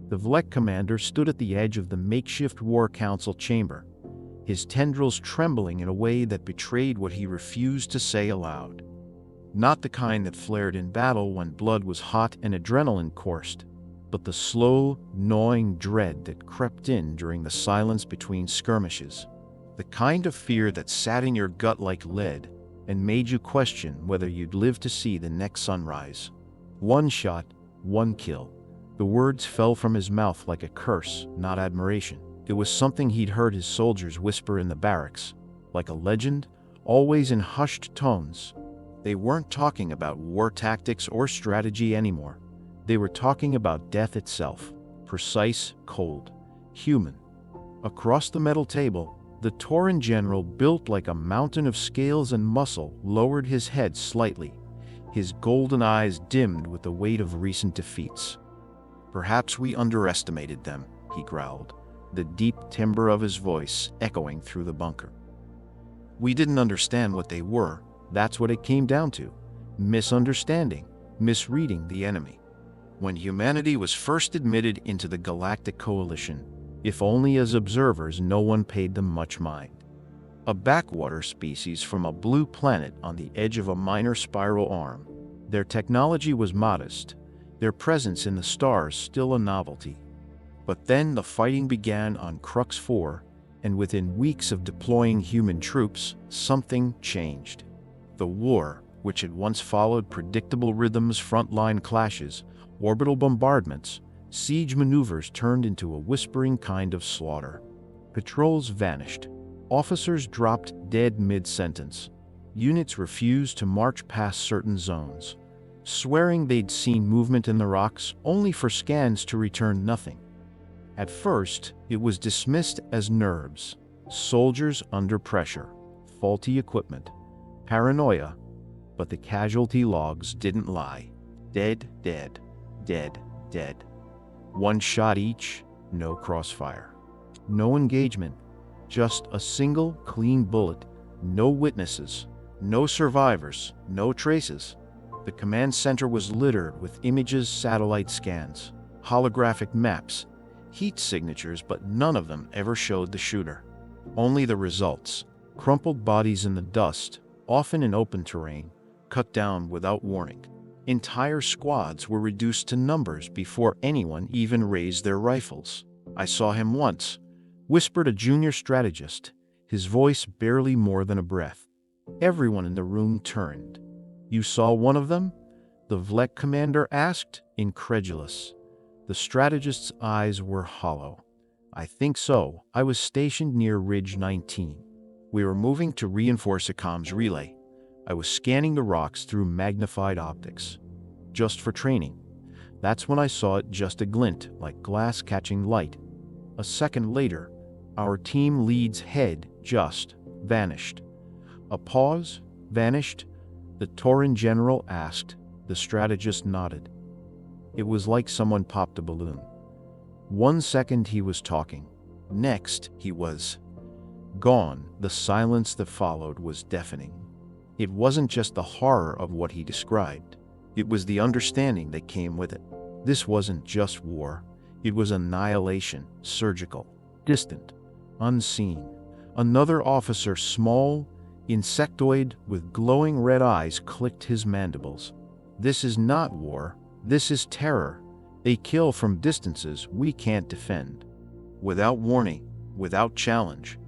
The Vlek commander stood at the edge of the makeshift war council chamber, his tendrils trembling in a way that betrayed what he refused to say aloud. Not the kind that flared in battle when blood was hot and adrenaline coursed, but the slow, gnawing dread that crept in during the silence between skirmishes. The kind of fear that sat in your gut like lead and made you question whether you'd live to see the next sunrise. One shot, one kill. The words fell from his mouth like a curse, not admiration. It was something he'd heard his soldiers whisper in the barracks, like a legend, always in hushed tones. They weren't talking about war tactics or strategy anymore. They were talking about death itself, precise, cold, human. Across the metal table, the Tauran general, built like a mountain of scales and muscle, lowered his head slightly, his golden eyes dimmed with the weight of recent defeats. "Perhaps we underestimated them," he growled, the deep timbre of his voice echoing through the bunker. "We didn't understand what they were. That's what it came down to. Misunderstanding, misreading the enemy. When humanity was first admitted into the Galactic Coalition, if only as observers, no one paid them much mind. A backwater species from a blue planet on the edge of a minor spiral arm. Their technology was modest, their presence in the stars still a novelty. But then the fighting began on Crux 4, and within weeks of deploying human troops, something changed. The war, which had once followed predictable rhythms, frontline clashes, orbital bombardments, siege maneuvers, turned into a whispering kind of slaughter. Patrols vanished. Officers dropped dead mid-sentence. Units refused to march past certain zones, swearing they'd seen movement in the rocks, only for scans to return nothing. At first, it was dismissed as nerves, soldiers under pressure, faulty equipment, paranoia, but the casualty logs didn't lie. Dead, dead, dead, dead. One shot each, no crossfire. No engagement, just a single clean bullet, no witnesses, no survivors, no traces. The command center was littered with images, satellite scans, holographic maps, heat signatures, but none of them ever showed the shooter. Only the results, crumpled bodies in the dust, often in open terrain, cut down without warning. Entire squads were reduced to numbers before anyone even raised their rifles. "I saw him once," whispered a junior strategist, his voice barely more than a breath. Everyone in the room turned. "You saw one of them?" the Vlek commander asked, incredulous. The strategist's eyes were hollow. "I think so. I was stationed near Ridge 19. We were moving to reinforce a comms relay. I was scanning the rocks through magnified optics. Just for training. That's when I saw it, just a glint, like glass catching light. A second later, our team lead's head just vanished." A pause. "Vanished?" the Tauran general asked. The strategist nodded. It was like someone popped a balloon. 1 second he was talking. Next, he was gone. The silence that followed was deafening. It wasn't just the horror of what he described. It was the understanding that came with it. This wasn't just war. It was annihilation, surgical, distant, unseen. Another officer, small, insectoid, with glowing red eyes, clicked his mandibles. "This is not war. This is terror. A kill from distances we can't defend. Without warning, without challenge.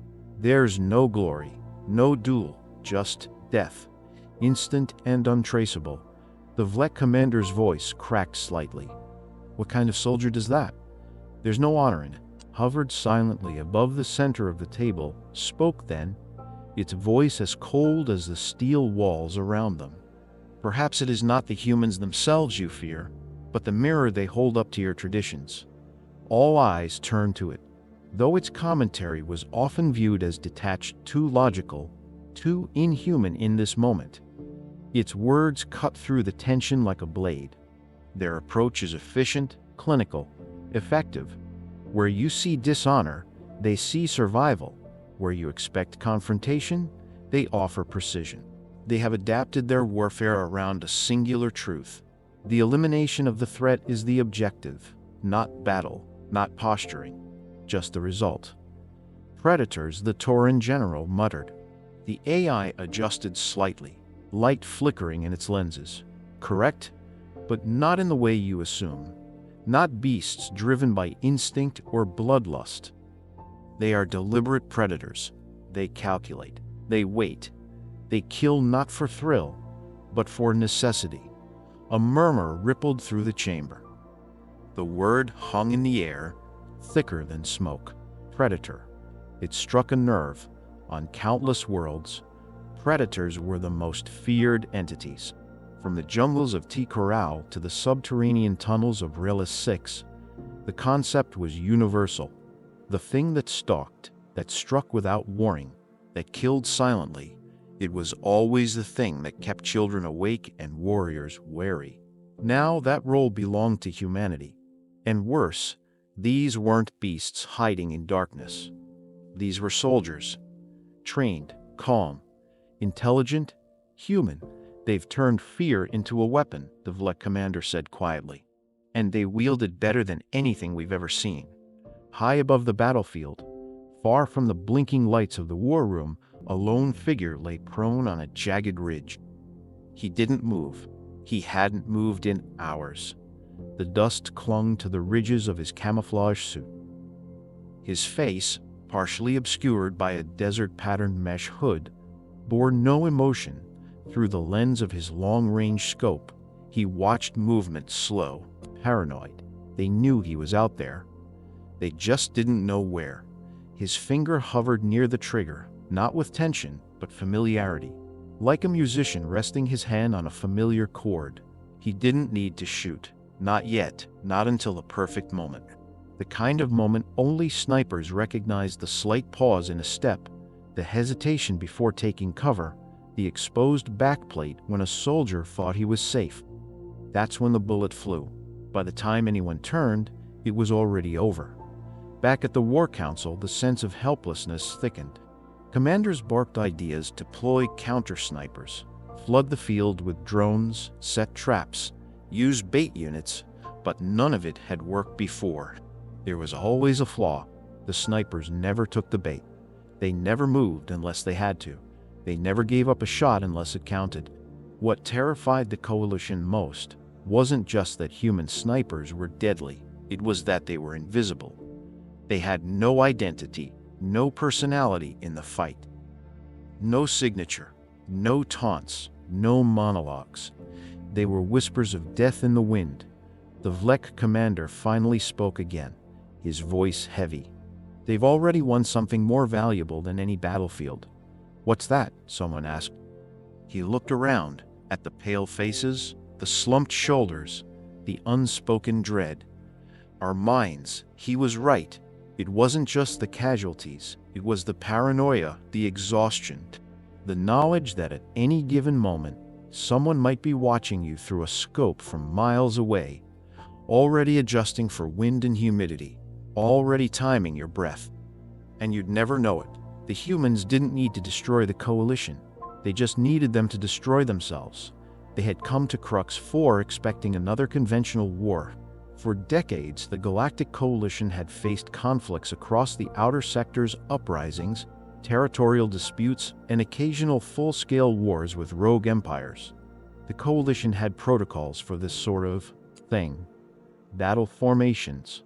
There's no glory, no duel, just death. Instant and untraceable." The Vlek commander's voice cracked slightly. "What kind of soldier does that? There's no honor in it." Hovered silently above the center of the table, spoke then, its voice as cold as the steel walls around them. "Perhaps it is not the humans themselves you fear, but the mirror they hold up to your traditions." All eyes turned to it. Though its commentary was often viewed as detached, too logical, too inhuman in this moment, its words cut through the tension like a blade. Their approach is efficient, clinical, effective. Where you see dishonor, they see survival. Where you expect confrontation, they offer precision. They have adapted their warfare around a singular truth. The elimination of the threat is the objective. not battle, not posturing, just the result. Predators, the Tauran general muttered. The AI adjusted slightly, light flickering in its lenses. Correct, but not in the way you assume. Not beasts driven by instinct or bloodlust. They are deliberate predators. They calculate. They wait. They kill not for thrill, but for necessity. A murmur rippled through the chamber. The word hung in the air, thicker than smoke. Predator. It struck a nerve. On countless worlds, predators were the most feared entities. From the jungles of T-Corral to the subterranean tunnels of Relis 6, the concept was universal. The thing that stalked, that struck without warning, that killed silently, it was always the thing that kept children awake and warriors wary. Now that role belonged to humanity. And worse, these weren't beasts hiding in darkness. These were soldiers. Trained, calm, intelligent, human. They've turned fear into a weapon, the Vlek commander said quietly. And they wield it better than anything we've ever seen. High above the battlefield, far from the blinking lights of the war room, a lone figure lay prone on a jagged ridge. He didn't move. He hadn't moved in hours. The dust clung to the ridges of his camouflage suit. His face, partially obscured by a desert-patterned mesh hood, bore no emotion. Through the lens of his long-range scope, he watched movement slow, paranoid. They knew he was out there. They just didn't know where. His finger hovered near the trigger, not with tension, but familiarity. Like a musician resting his hand on a familiar chord. He didn't need to shoot. Not yet, not until the perfect moment. The kind of moment only snipers recognize: the slight pause in a step, the hesitation before taking cover, the exposed backplate when a soldier thought he was safe. That's when the bullet flew. By the time anyone turned, it was already over. Back at the War Council, the sense of helplessness thickened. Commanders barked ideas: deploy counter-snipers, flood the field with drones, set traps, use bait units, but none of it had worked before. There was always a flaw. The snipers never took the bait. They never moved unless they had to. They never gave up a shot unless it counted. What terrified the coalition most wasn't just that human snipers were deadly. It was that they were invisible. They had no identity, no personality in the fight. No signature, no taunts, no monologues. They were whispers of death in the wind. The Vlek commander finally spoke again, his voice heavy. They've already won something more valuable than any battlefield. What's that? Someone asked. He looked around at the pale faces, the slumped shoulders, the unspoken dread. Our minds, he was right. It wasn't just the casualties, it was the paranoia, the exhaustion, the knowledge that at any given moment, someone might be watching you through a scope from miles away, already adjusting for wind and humidity, already timing your breath. And you'd never know it. The humans didn't need to destroy the coalition. They just needed them to destroy themselves. They had come to Crux 4 expecting another conventional war. For decades, the Galactic Coalition had faced conflicts across the outer sectors, uprisings, territorial disputes, and occasional full-scale wars with rogue empires. The Coalition had protocols for this sort of thing. Battle formations,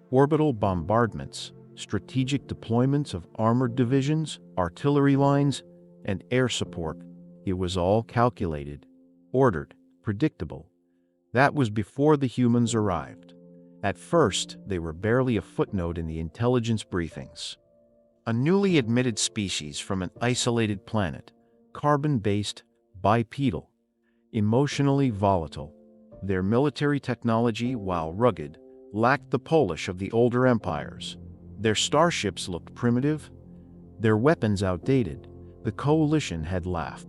orbital bombardments, strategic deployments of armored divisions, artillery lines, and air support. It was all calculated, ordered, predictable. That was before the humans arrived. At first, they were barely a footnote in the intelligence briefings. A newly admitted species from an isolated planet, carbon-based, bipedal, emotionally volatile. Their military technology, while rugged, lacked the polish of the older empires. Their starships looked primitive, their weapons outdated. The coalition had laughed.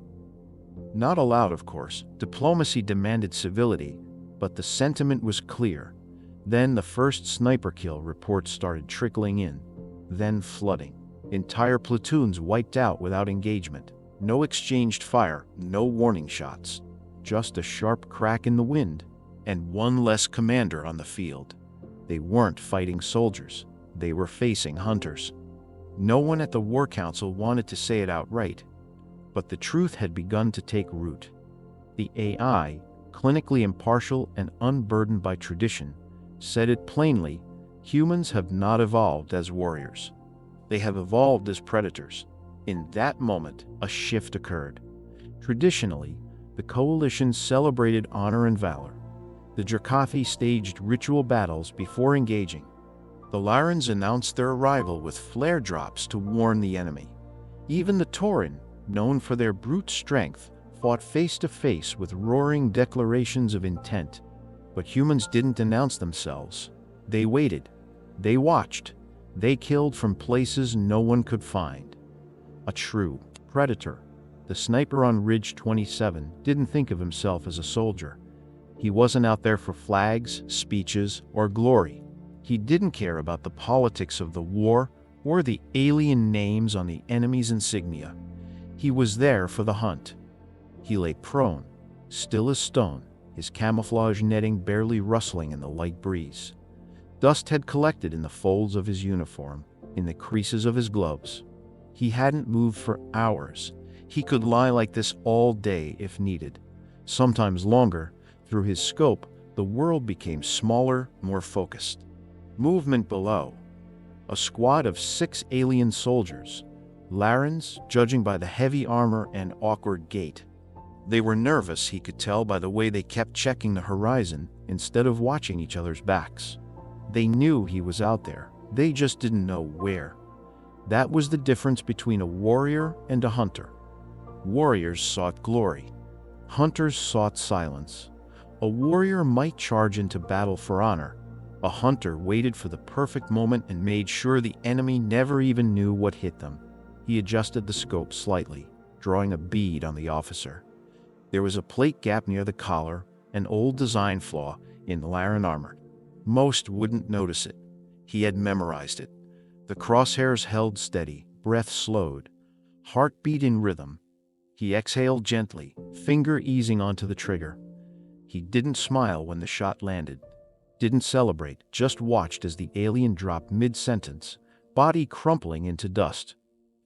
Not aloud, of course. Diplomacy demanded civility, but the sentiment was clear. Then the first sniper kill reports started trickling in, then flooding. Entire platoons wiped out without engagement. No exchanged fire, no warning shots. Just a sharp crack in the wind, and one less commander on the field. They weren't fighting soldiers. They were facing hunters. No one at the War Council wanted to say it outright, but the truth had begun to take root. The AI, clinically impartial and unburdened by tradition, said it plainly: humans have not evolved as warriors. They have evolved as predators. In that moment, a shift occurred. Traditionally, the coalition celebrated honor and valor. The Drakathi staged ritual battles before engaging. The Larans announced their arrival with flare drops to warn the enemy. Even the Tauren, known for their brute strength, fought face-to-face with roaring declarations of intent. But humans didn't announce themselves. They waited. They watched. They killed from places no one could find. A true predator. The sniper on Ridge 27 didn't think of himself as a soldier. He wasn't out there for flags, speeches, or glory. He didn't care about the politics of the war or the alien names on the enemy's insignia. He was there for the hunt. He lay prone, still as stone, his camouflage netting barely rustling in the light breeze. Dust had collected in the folds of his uniform, in the creases of his gloves. He hadn't moved for hours. He could lie like this all day if needed. Sometimes longer. Through his scope, the world became smaller, more focused. Movement below. A squad of 6 alien soldiers. Larans, judging by the heavy armor and awkward gait. They were nervous, he could tell by the way they kept checking the horizon instead of watching each other's backs. They knew he was out there. They just didn't know where. That was the difference between a warrior and a hunter. Warriors sought glory. Hunters sought silence. A warrior might charge into battle for honor. A hunter waited for the perfect moment and made sure the enemy never even knew what hit them. He adjusted the scope slightly, drawing a bead on the officer. There was a plate gap near the collar, an old design flaw in Laran armor. Most wouldn't notice it. He had memorized it. The crosshairs held steady, breath slowed, heartbeat in rhythm. He exhaled gently, finger easing onto the trigger. He didn't smile when the shot landed, didn't celebrate, just watched as the alien dropped mid-sentence, body crumpling into dust.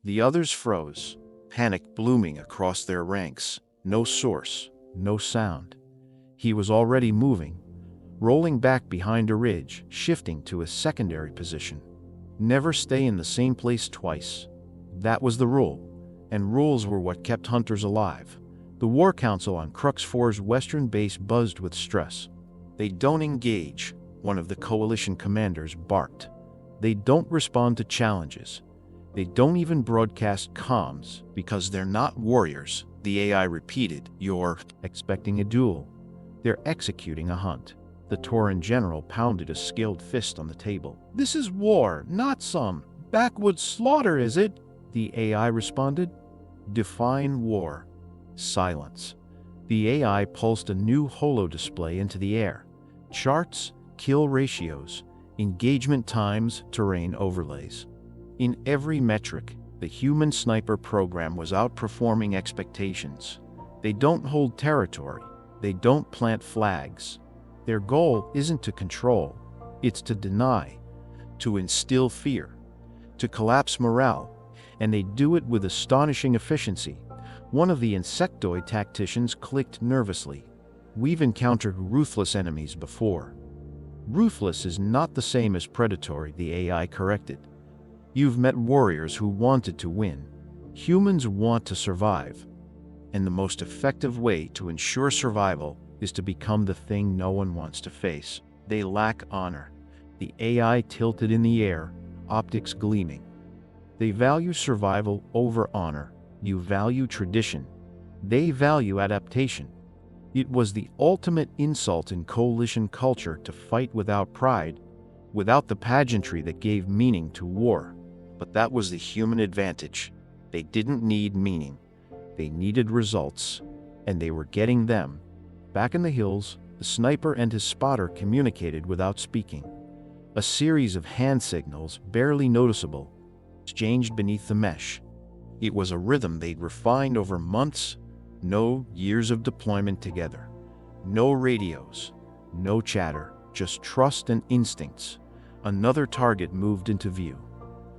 The others froze, panic blooming across their ranks. No source, no sound. He was already moving, rolling back behind a ridge, shifting to a secondary position. Never stay in the same place twice. That was the rule, and rules were what kept hunters alive. The War Council on Crux 4's western base buzzed with stress. They don't engage, one of the coalition commanders barked. They don't respond to challenges. They don't even broadcast comms because they're not warriors, the AI repeated. You're expecting a duel. They're executing a hunt. The Tauren general pounded a skilled fist on the table. This is war, not some backwoods slaughter, is it? The AI responded. Define war. Silence. The AI pulsed a new holo display into the air. Charts, kill ratios, engagement times, terrain overlays. In every metric, the human sniper program was outperforming expectations. They don't hold territory. They don't plant flags. Their goal isn't to control. It's to deny, to instill fear, to collapse morale, and they do it with astonishing efficiency. One of the insectoid tacticians clicked nervously. We've encountered ruthless enemies before. Ruthless is not the same as predatory, the AI corrected. You've met warriors who wanted to win. Humans want to survive. And the most effective way to ensure survival is to become the thing no one wants to face. They lack honor. The AI tilted in the air, optics gleaming. They value survival over honor. You value tradition. They value adaptation. It was the ultimate insult in coalition culture to fight without pride, without the pageantry that gave meaning to war. But that was the human advantage. They didn't need meaning. They needed results, and they were getting them. Back in the hills, the sniper and his spotter communicated without speaking. A series of hand signals, barely noticeable, exchanged beneath the mesh. It was a rhythm they'd refined over months, no years of deployment together. No radios, no chatter, just trust and instincts. Another target moved into view.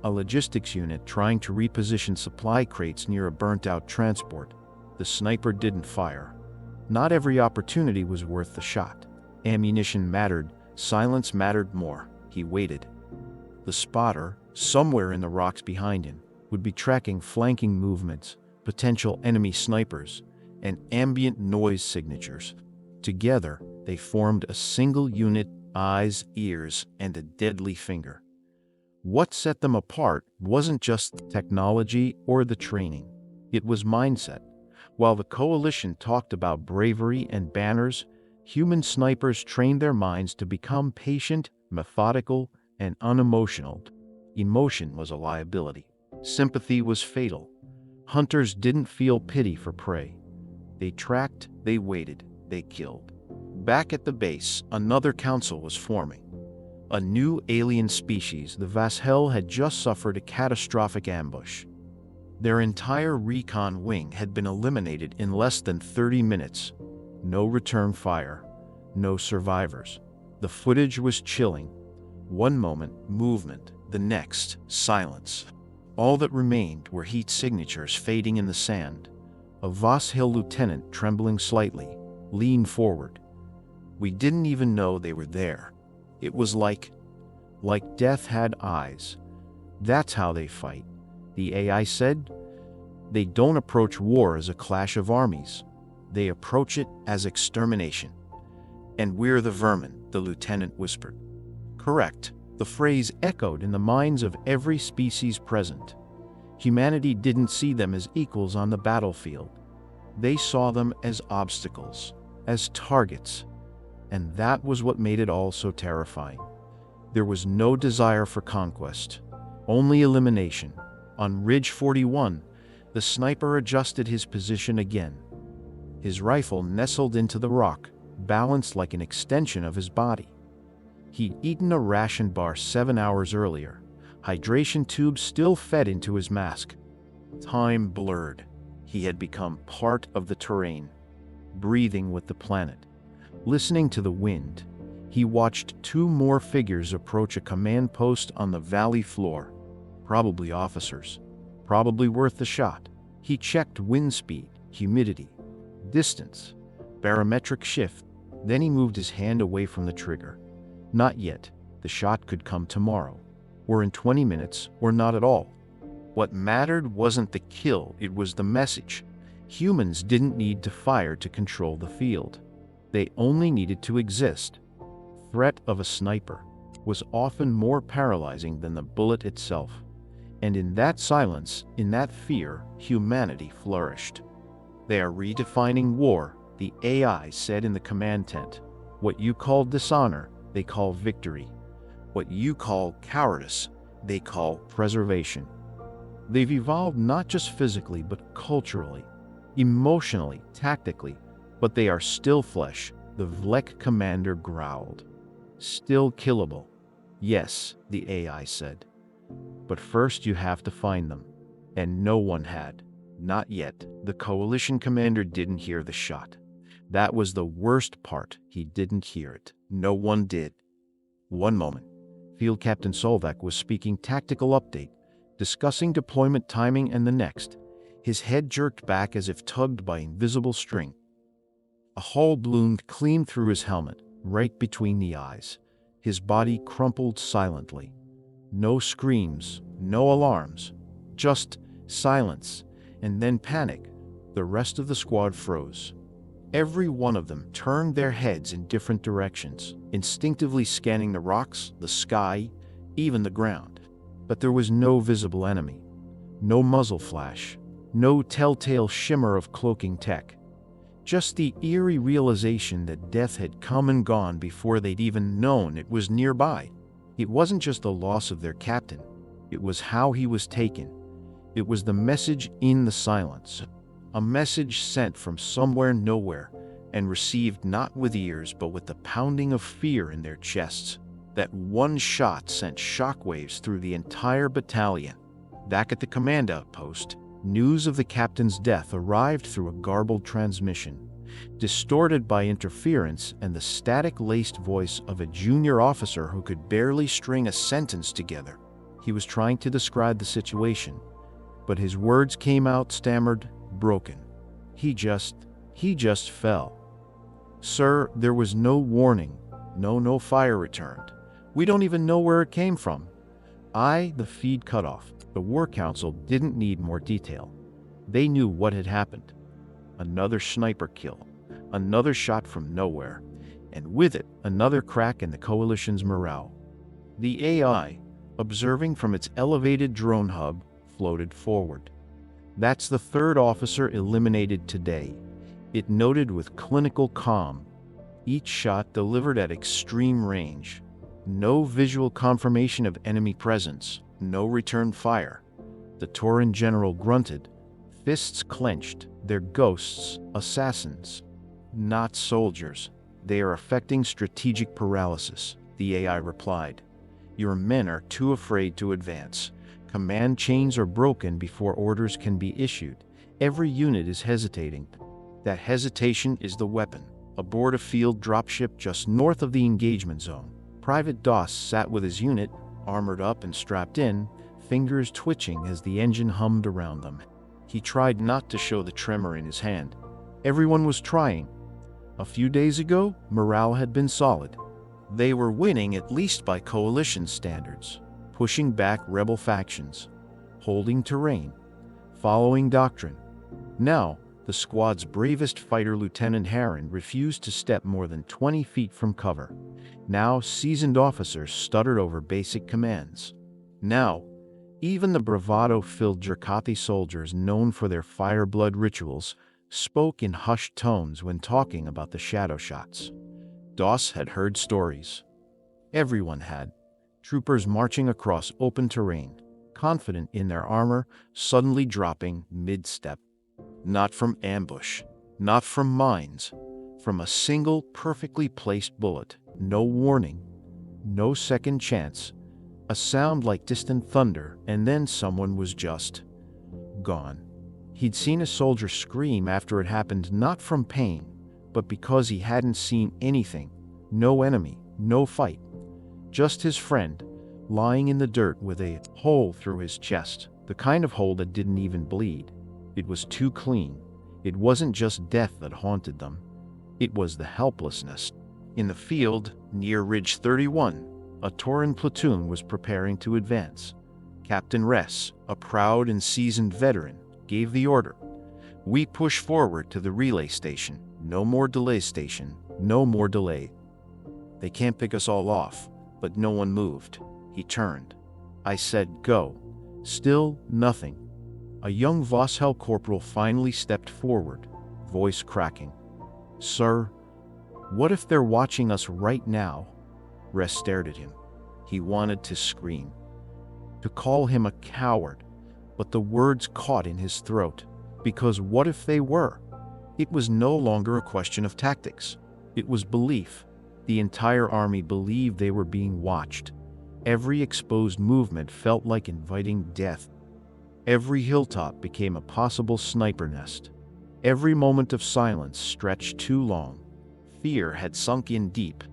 A logistics unit trying to reposition supply crates near a burnt-out transport. The sniper didn't fire. Not every opportunity was worth the shot. Ammunition mattered, silence mattered more. He waited. The spotter, somewhere in the rocks behind him, would be tracking flanking movements, potential enemy snipers, and ambient noise signatures. Together, they formed a single unit, eyes, ears, and a deadly finger. What set them apart wasn't just the technology or the training. It was mindset. While the coalition talked about bravery and banners, human snipers trained their minds to become patient, methodical, and unemotional. Emotion was a liability. Sympathy was fatal. Hunters didn't feel pity for prey. They tracked, they waited, they killed. Back at the base, another council was forming. A new alien species, the Vashel, had just suffered a catastrophic ambush. Their entire recon wing had been eliminated in less than 30 minutes. No return fire, no survivors. The footage was chilling. One moment, movement, the next, silence. All that remained were heat signatures fading in the sand. A Vashel lieutenant, trembling slightly, leaned forward. We didn't even know they were there. It was like death had eyes. That's how they fight, the AI said. They don't approach war as a clash of armies. They approach it as extermination. And we're the vermin, the lieutenant whispered. Correct. The phrase echoed in the minds of every species present. Humanity didn't see them as equals on the battlefield. They saw them as obstacles, as targets. And that was what made it all so terrifying. There was no desire for conquest, only elimination. On Ridge 41, the sniper adjusted his position again. His rifle nestled into the rock, balanced like an extension of his body. He'd eaten a ration bar 7 hours earlier. Hydration tubes still fed into his mask. Time blurred. He had become part of the terrain, breathing with the planet. Listening to the wind, he watched 2 more figures approach a command post on the valley floor. Probably officers. Probably worth the shot. He checked wind speed, humidity, distance, barometric shift. Then he moved his hand away from the trigger. Not yet. The shot could come tomorrow, or in 20 minutes, or not at all. What mattered wasn't the kill, it was the message. Humans didn't need to fire to control the field. They only needed to exist. Threat of a sniper was often more paralyzing than the bullet itself. And in that silence, in that fear, humanity flourished. They are redefining war, the AI said in the command tent. What you call dishonor, they call victory. What you call cowardice, they call preservation. They've evolved not just physically, but culturally, emotionally, tactically, but they are still flesh, the Vlek commander growled. Still killable. Yes, the AI said. But first you have to find them. And no one had. Not yet. The coalition commander didn't hear the shot. That was the worst part. He didn't hear it. No one did. One moment. Field Captain Solvak was speaking tactical update, discussing deployment timing, and the next. His head jerked back as if tugged by invisible string. A hole bloomed clean through his helmet, right between the eyes. His body crumpled silently. No screams, no alarms, just silence, and then panic. The rest of the squad froze. Every one of them turned their heads in different directions, instinctively scanning the rocks, the sky, even the ground. But there was no visible enemy. No muzzle flash. No telltale shimmer of cloaking tech. Just the eerie realization that death had come and gone before they'd even known it was nearby. It wasn't just the loss of their captain. It was how he was taken. It was the message in the silence. A message sent from somewhere nowhere and received not with ears but with the pounding of fear in their chests. That one shot sent shockwaves through the entire battalion. Back at the command outpost, news of the captain's death arrived through a garbled transmission. distorted by interference and the static-laced voice of a junior officer who could barely string a sentence together. He was trying to describe the situation, but his words came out stammered, broken. He just fell. Sir, there was no warning. No fire returned. We don't even know where it came from. The feed cut off. The War Council didn't need more detail. They knew what had happened. Another sniper kill. Another shot from nowhere. And with it, another crack in the Coalition's morale. The AI, observing from its elevated drone hub, floated forward. That's the third officer eliminated today. It noted with clinical calm. Each shot delivered at extreme range. No visual confirmation of enemy presence. No return fire. The Tauran general grunted, fists clenched. They're ghosts, assassins. Not soldiers. They are affecting strategic paralysis, the AI replied. Your men are too afraid to advance. Command chains are broken before orders can be issued. Every unit is hesitating. That hesitation is the weapon. Aboard a field dropship just north of the engagement zone, Private Doss sat with his unit, armored up and strapped in, fingers twitching as the engine hummed around them. He tried not to show the tremor in his hand. Everyone was trying. A few days ago, morale had been solid. They were winning at least by Coalition standards, pushing back rebel factions, holding terrain, following doctrine. Now, the squad's bravest fighter, Lieutenant Harron, refused to step more than 20 feet from cover. Now, seasoned officers stuttered over basic commands. Now, even the bravado-filled Jerkati soldiers known for their fire-blood rituals spoke in hushed tones when talking about the shadow shots. Doss had heard stories. Everyone had. Troopers marching across open terrain, confident in their armor, suddenly dropping mid-step. Not from ambush, not from mines, from a single perfectly placed bullet. No warning, no second chance. A sound like distant thunder, and then someone was just gone. He'd seen a soldier scream after it happened, not from pain, but because he hadn't seen anything. No enemy, no fight. Just his friend, lying in the dirt with a hole through his chest, the kind of hole that didn't even bleed. It was too clean. It wasn't just death that haunted them. It was the helplessness. In the field, near Ridge 31, a Tauran platoon was preparing to advance. Captain Ress, a proud and seasoned veteran, gave the order. We push forward to the relay station. No more delay station. No more delay. They can't pick us all off, but no one moved. He turned. I said, go. Still, nothing. A young Vosshel corporal finally stepped forward, voice cracking. Sir, what if they're watching us right now? Ress stared at him. He wanted to scream, to call him a coward, but the words caught in his throat. Because what if they were? It was no longer a question of tactics. It was belief. The entire army believed they were being watched. Every exposed movement felt like inviting death. Every hilltop became a possible sniper nest. Every moment of silence stretched too long. Fear had sunk in deep,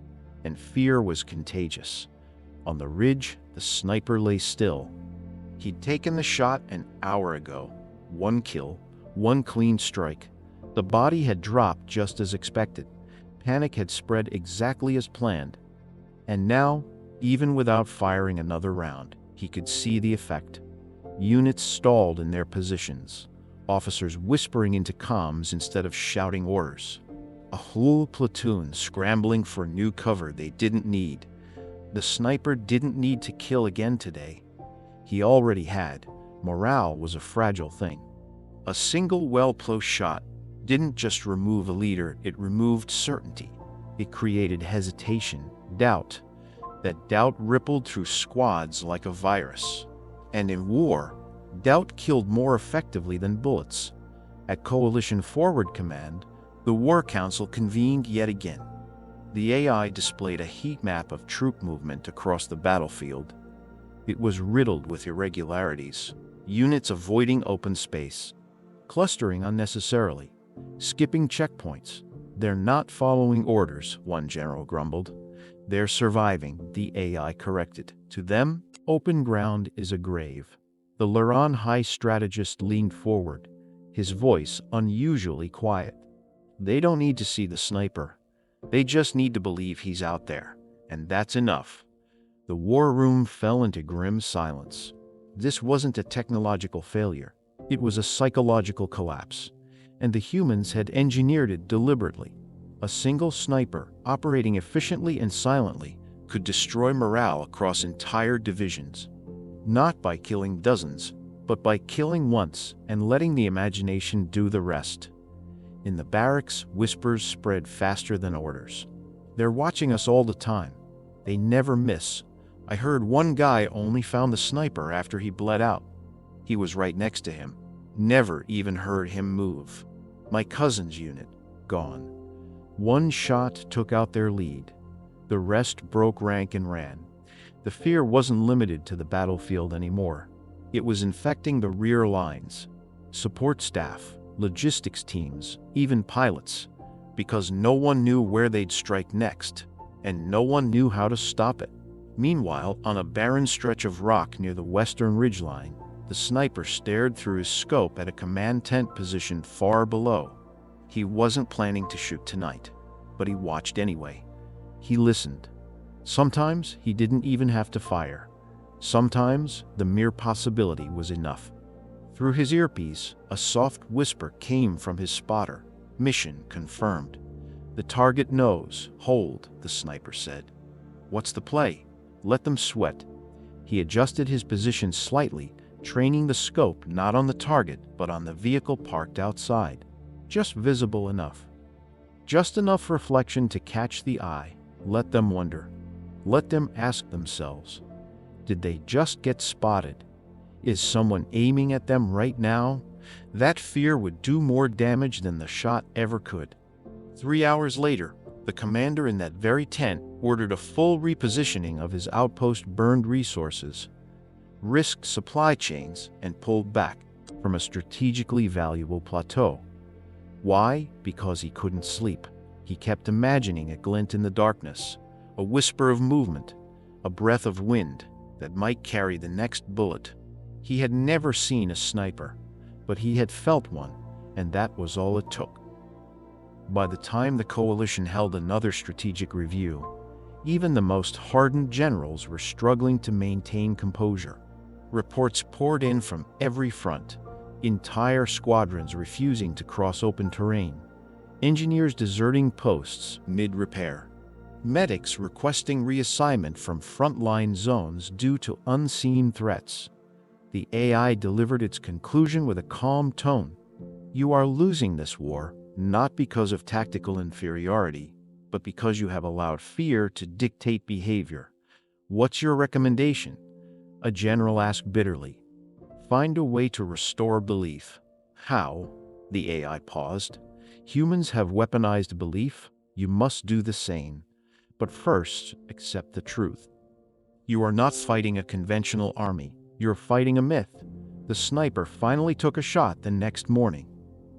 and fear was contagious. On the ridge, the sniper lay still. He'd taken the shot an hour ago. One kill, one clean strike. The body had dropped just as expected. Panic had spread exactly as planned. And now, even without firing another round, he could see the effect. Units stalled in their positions, officers whispering into comms instead of shouting orders. A whole platoon scrambling for new cover they didn't need. The sniper didn't need to kill again today. He already had. Morale was a fragile thing. A single well-placed shot didn't just remove a leader, it removed certainty. It created hesitation, doubt. That doubt rippled through squads like a virus. And in war, doubt killed more effectively than bullets. At Coalition Forward Command, the War Council convened yet again. The AI displayed a heat map of troop movement across the battlefield. It was riddled with irregularities, units avoiding open space, clustering unnecessarily, skipping checkpoints, "They're not following orders," one general grumbled. "They're surviving," the AI corrected. "To them, open ground is a grave." The Luran high strategist leaned forward, his voice unusually quiet. "They don't need to see the sniper. They just need to believe he's out there, and that's enough." The war room fell into grim silence. This wasn't a technological failure. It was a psychological collapse, and the humans had engineered it deliberately. A single sniper, operating efficiently and silently, could destroy morale across entire divisions. Not by killing dozens, but by killing once and letting the imagination do the rest. In the barracks, whispers spread faster than orders. "They're watching us all the time. They never miss. I heard one guy only found the sniper after he bled out. He was right next to him. Never even heard him move. My cousin's unit, gone." One shot took out their lead. The rest broke rank and ran. The fear wasn't limited to the battlefield anymore. It was infecting the rear lines, support staff, logistics teams, even pilots, because no one knew where they'd strike next, and no one knew how to stop it. Meanwhile, on a barren stretch of rock near the western ridgeline, the sniper stared through his scope at a command tent positioned far below. He wasn't planning to shoot tonight, but he watched anyway. He listened. Sometimes he didn't even have to fire. Sometimes the mere possibility was enough. Through his earpiece, a soft whisper came from his spotter. "Mission confirmed." "The target knows. Hold," the sniper said. "What's the play?" "Let them sweat." He adjusted his position slightly, training the scope not on the target but on the vehicle parked outside. Just visible enough. Just enough reflection to catch the eye. Let them wonder. Let them ask themselves, did they just get spotted? Is someone aiming at them right now? That fear would do more damage than the shot ever could. 3 hours later, the commander in that very tent ordered a full repositioning of his outpost, burned resources, risked supply chains, and pulled back from a strategically valuable plateau. Why? Because he couldn't sleep. He kept imagining a glint in the darkness, a whisper of movement, a breath of wind that might carry the next bullet. He had never seen a sniper, but he had felt one, and that was all it took. By the time the coalition held another strategic review, even the most hardened generals were struggling to maintain composure. Reports poured in from every front, entire squadrons refusing to cross open terrain, engineers deserting posts mid-repair, medics requesting reassignment from frontline zones due to unseen threats. The AI delivered its conclusion with a calm tone. "You are losing this war, not because of tactical inferiority, but because you have allowed fear to dictate behavior. What's your recommendation?" A general asked bitterly. "Find a way to restore belief." "How?" The AI paused. "Humans have weaponized belief. You must do the same. But first, accept the truth. You are not fighting a conventional army. You're fighting a myth." The sniper finally took a shot the next morning.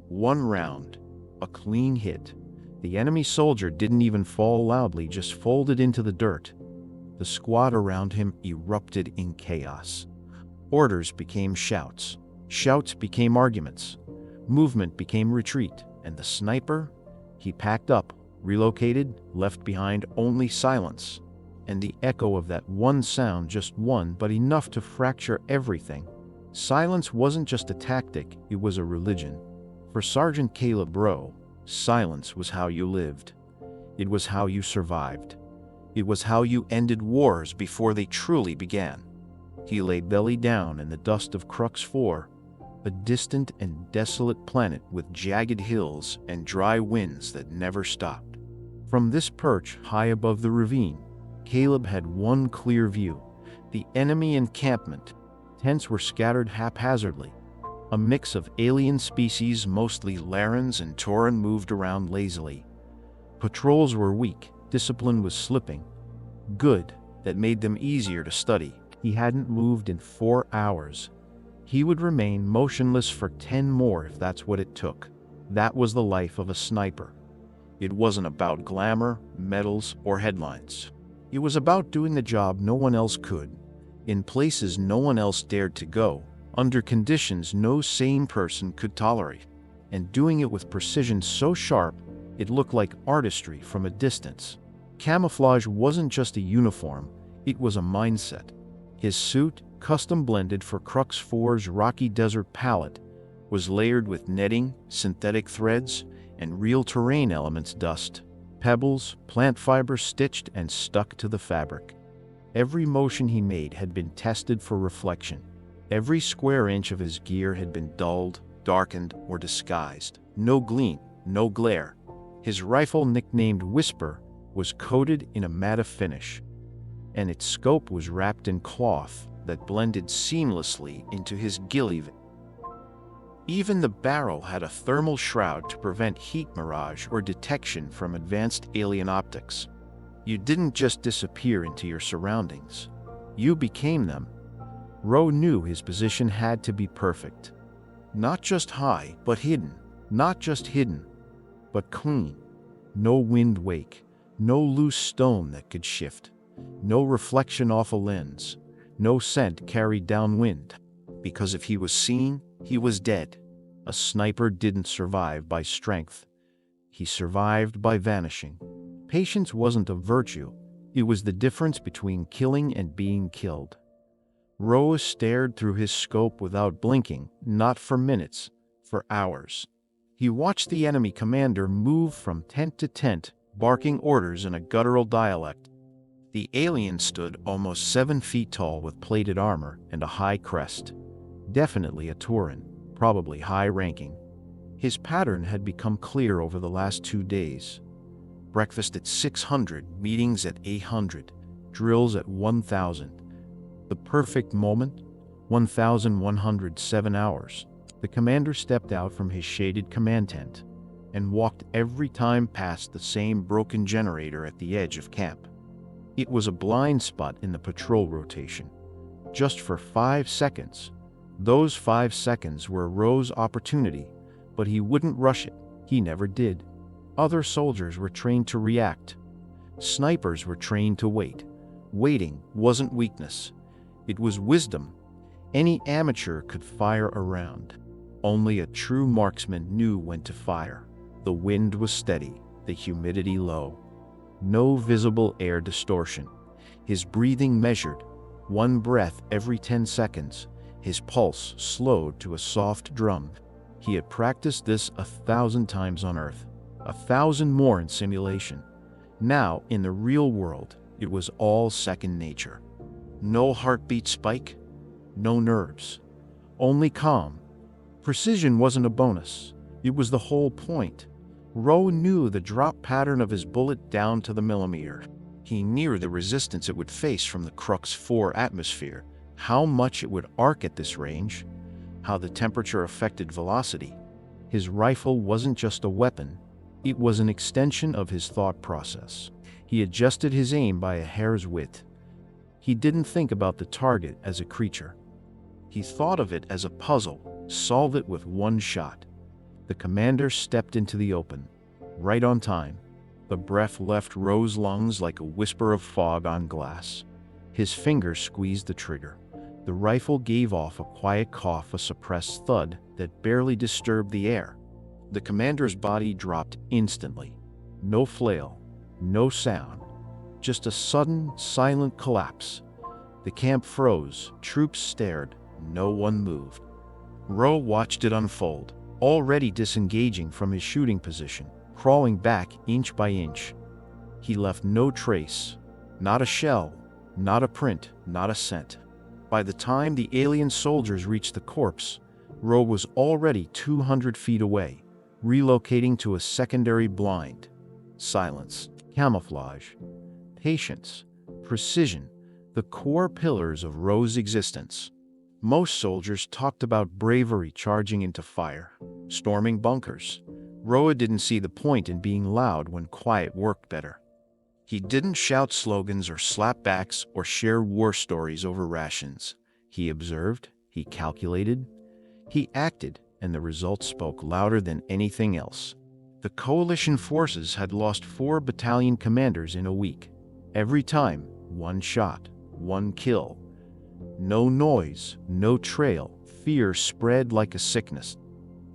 One round. A clean hit. The enemy soldier didn't even fall loudly, just folded into the dirt. The squad around him erupted in chaos. Orders became shouts. Shouts became arguments. Movement became retreat. And the sniper? He packed up, relocated, left behind only silence. And the echo of that one sound, just one, but enough to fracture everything. Silence wasn't just a tactic, it was a religion. For Sergeant Caleb Rowe, silence was how you lived. It was how you survived. It was how you ended wars before they truly began. He lay belly down in the dust of Crux 4, a distant and desolate planet with jagged hills and dry winds that never stopped. From this perch high above the ravine, Caleb had one clear view: the enemy encampment. Tents were scattered haphazardly. A mix of alien species, mostly Larans and Tauran, moved around lazily. Patrols were weak, discipline was slipping. Good, that made them easier to study. He hadn't moved in 4 hours. He would remain motionless for 10 more if that's what it took. That was the life of a sniper. It wasn't about glamour, medals, or headlines. It was about doing the job no one else could, in places no one else dared to go, under conditions no sane person could tolerate, and doing it with precision so sharp it looked like artistry from a distance. Camouflage wasn't just a uniform, it was a mindset. His suit, custom blended for Crux 4's rocky desert palette, was layered with netting, synthetic threads, and real terrain elements: dust, pebbles, plant fibers stitched and stuck to the fabric. Every motion he made had been tested for reflection. Every square inch of his gear had been dulled, darkened, or disguised. No gleam, no glare. His rifle, nicknamed Whisper, was coated in a matte finish, and its scope was wrapped in cloth that blended seamlessly into his ghillie. Even the barrel had a thermal shroud to prevent heat mirage or detection from advanced alien optics. You didn't just disappear into your surroundings. You became them. Rowe knew his position had to be perfect. Not just high, but hidden. Not just hidden, but clean. No wind wake, no loose stone that could shift, no reflection off a lens, no scent carried downwind. Because if he was seen, he was dead. A sniper didn't survive by strength. He survived by vanishing. Patience wasn't a virtue. It was the difference between killing and being killed. Rowe stared through his scope without blinking, not for minutes, for hours. He watched the enemy commander move from tent to tent, barking orders in a guttural dialect. The alien stood almost 7 feet tall with plated armor and a high crest. Definitely a Turan, probably high-ranking. His pattern had become clear over the last 2 days. Breakfast at 600, meetings at 800, drills at 1,000. The perfect moment? 1,107 hours. The commander stepped out from his shaded command tent and walked every time past the same broken generator at the edge of camp. It was a blind spot in the patrol rotation. Just for 5 seconds. Those 5 seconds were Rowe's opportunity, but he wouldn't rush it. He never did. Other soldiers were trained to react. Snipers were trained to wait. Waiting wasn't weakness. It was wisdom. Any amateur could fire a round. Only a true marksman knew when to fire. The wind was steady, the humidity low. No visible air distortion. His breathing measured, 1 breath every 10 seconds. His pulse slowed to a soft drum. He had practiced this 1,000 times on Earth, 1,000 more in simulation. Now, in the real world, it was all second nature. No heartbeat spike, no nerves, only calm. Precision wasn't a bonus, it was the whole point. Rowe knew the drop pattern of his bullet down to the millimeter. He knew the resistance it would face from the Crux 4 atmosphere, how much it would arc at this range, how the temperature affected velocity. His rifle wasn't just a weapon, it was an extension of his thought process. He adjusted his aim by a hair's width. He didn't think about the target as a creature. He thought of it as a puzzle. Solve it with 1 shot. The commander stepped into the open, right on time. The breath left Rowe's lungs like a whisper of fog on glass. His fingers squeezed the trigger. The rifle gave off a quiet cough, a suppressed thud that barely disturbed the air. The commander's body dropped instantly. No flail, no sound, just a sudden, silent collapse. The camp froze, troops stared, no one moved. Rowe watched it unfold, already disengaging from his shooting position, crawling back inch by inch. He left no trace, not a shell, not a print, not a scent. By the time the alien soldiers reached the corpse, Rowe was already 200 feet away, relocating to a secondary blind. Silence, camouflage, patience, precision, the core pillars of Rowe's existence. Most soldiers talked about bravery, charging into fire, storming bunkers. Rowe didn't see the point in being loud when quiet worked better. He didn't shout slogans or slap backs or share war stories over rations. He observed, he calculated, he acted, and the results spoke louder than anything else. The coalition forces had lost 4 battalion commanders in a week. Every time, one shot, one kill. No noise, no trail. Fear spread like a sickness.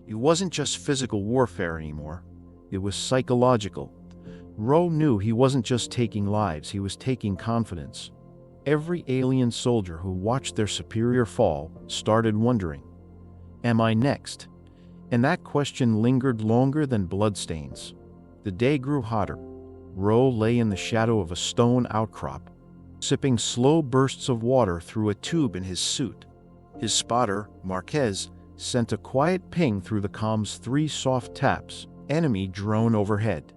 It wasn't just physical warfare anymore. It was psychological. Rowe knew he wasn't just taking lives, he was taking confidence. Every alien soldier who watched their superior fall started wondering, "Am I next?" And that question lingered longer than bloodstains. The day grew hotter. Rowe lay in the shadow of a stone outcrop, sipping slow bursts of water through a tube in his suit. His spotter, Marquez, sent a quiet ping through the comm's 3 soft taps. Enemy drone overhead.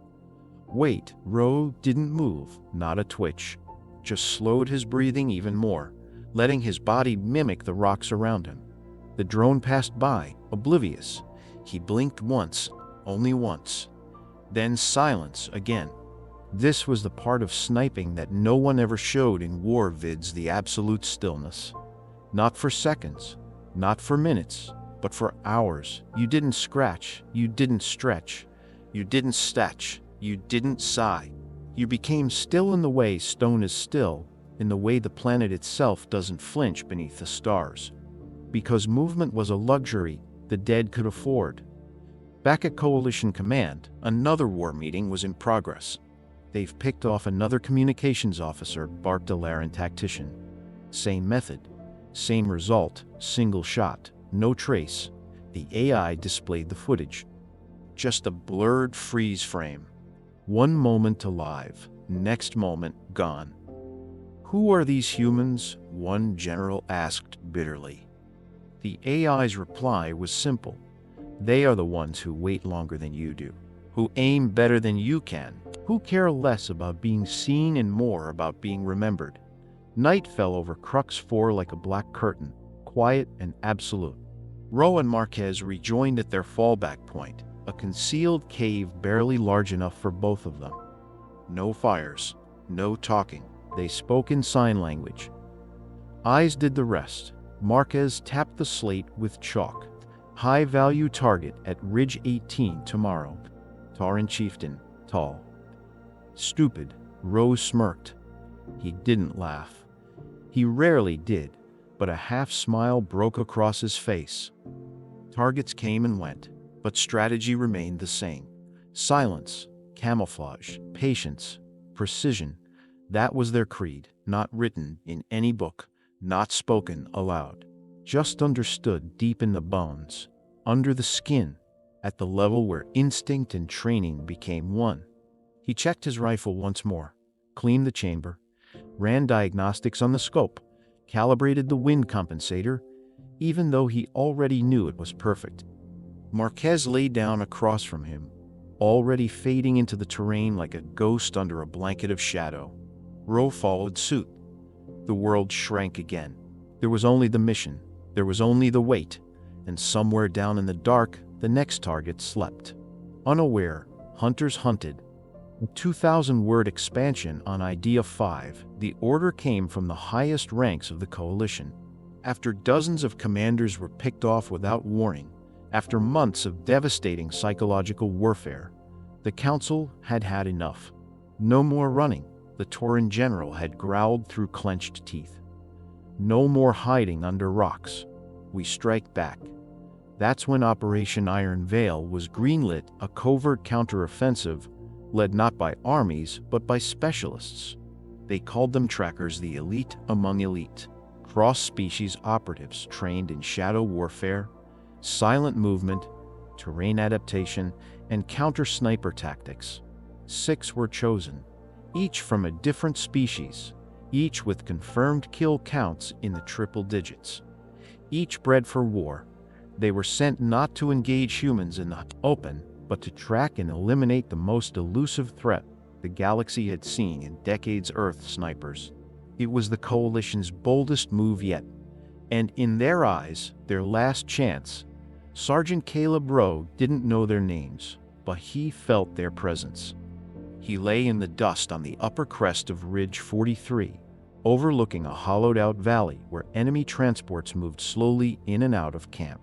Wait, Rowe didn't move, not a twitch. Just slowed his breathing even more, letting his body mimic the rocks around him. The drone passed by, oblivious. He blinked once, only once. Then silence again. This was the part of sniping that no one ever showed in war vids, the absolute stillness. Not for seconds, not for minutes, but for hours. You didn't scratch, you didn't stretch, you didn't stretch, you didn't sigh. You became still in the way stone is still, in the way the planet itself doesn't flinch beneath the stars. Because movement was a luxury the dead could afford. Back at Coalition Command, another war meeting was in progress. They've picked off another communications officer, Bart Delaran tactician. Same method, same result, single shot, no trace. The AI displayed the footage. Just a blurred freeze frame. One moment alive, next moment gone. "Who are these humans?" one general asked bitterly. The AI's reply was simple. "They are the ones who wait longer than you do, who aim better than you can, who care less about being seen and more about being remembered." Night fell over Crux 4 like a black curtain, quiet and absolute. Rowe and Marquez rejoined at their fallback point, a concealed cave barely large enough for both of them. No fires, no talking. They spoke in sign language. Eyes did the rest. Marquez tapped the slate with chalk. "High-value target at Ridge 18 tomorrow. Tauran Chieftain, tall." "Stupid," Rowe smirked. He didn't laugh. He rarely did, but a half-smile broke across his face. Targets came and went, but strategy remained the same. Silence, camouflage, patience, precision. That was their creed, not written in any book, not spoken aloud. Just understood deep in the bones, under the skin, at the level where instinct and training became one. He checked his rifle once more, cleaned the chamber, ran diagnostics on the scope, calibrated the wind compensator, even though he already knew it was perfect. Marquez lay down across from him, already fading into the terrain like a ghost under a blanket of shadow. Rowe followed suit. The world shrank again. There was only the mission, there was only the wait, and somewhere down in the dark, the next target slept. Unaware, hunters hunted. A 2,000-word expansion on Idea 5, the order came from the highest ranks of the coalition. After dozens of commanders were picked off without warning, after months of devastating psychological warfare, the council had had enough. No more running, the Tauran general had growled through clenched teeth. No more hiding under rocks. We strike back. That's when Operation Iron Veil was greenlit, a covert counteroffensive led not by armies but by specialists. They called them trackers, the elite among elite. Cross-species operatives trained in shadow warfare, silent movement, terrain adaptation, and counter-sniper tactics. 6 were chosen, each from a different species, each with confirmed kill counts in the triple digits. Each bred for war. They were sent not to engage humans in the open, but to track and eliminate the most elusive threat the galaxy had seen in decades: Earth snipers. It was the Coalition's boldest move yet, and in their eyes, their last chance. Sergeant Caleb Rowe didn't know their names, but he felt their presence. He lay in the dust on the upper crest of Ridge 43, overlooking a hollowed-out valley where enemy transports moved slowly in and out of camp.